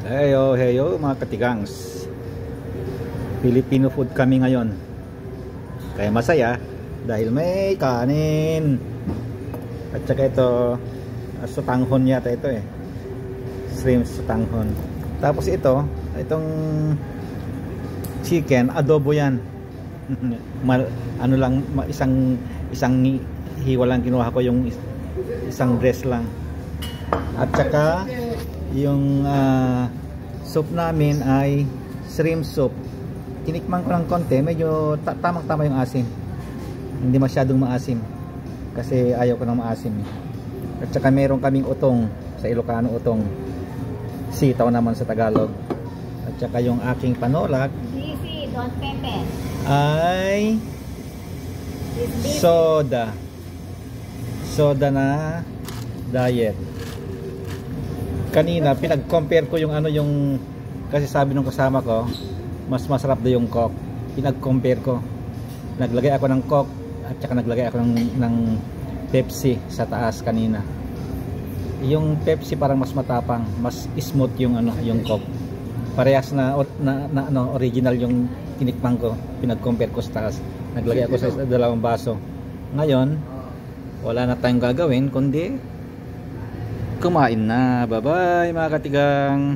Heyo, heyo mga katigangs. Filipino food kami ngayon. Kaya masaya dahil may kanin. At saka ito, sutanghon yata ito eh. Shrimp sutanghon. Tapos ito, itong chicken, adobo yan. Ano lang, isang hiwa lang kinuha ko, yung isang breast lang. At saka yung soup namin ay shrimp soup. Tinikman ko ng konti, medyo tamang-tama yung asim. Hindi masyadong maasim kasi ayaw ko ng maasim. At saka meron kaming utong sa Ilocano, utong sitaw naman sa Tagalog. At saka yung aking panolag Don Pepe ay soda na diet. Kanina pinag-compare ko yung kasi sabi nung kasama ko mas masarap daw yung Coke. Pinag-compare ko, naglagay ako ng Coke at saka naglagay ako ng Pepsi sa taas kanina. Yung Pepsi parang mas matapang, mas smooth yung yung Coke. Parehas na original yung tinikman ko, pinag-compare ko sa taas. Naglagay ako sa dalawang baso. Ngayon wala na tayong gagawin kundi kumain na. Bye bye mga katigang.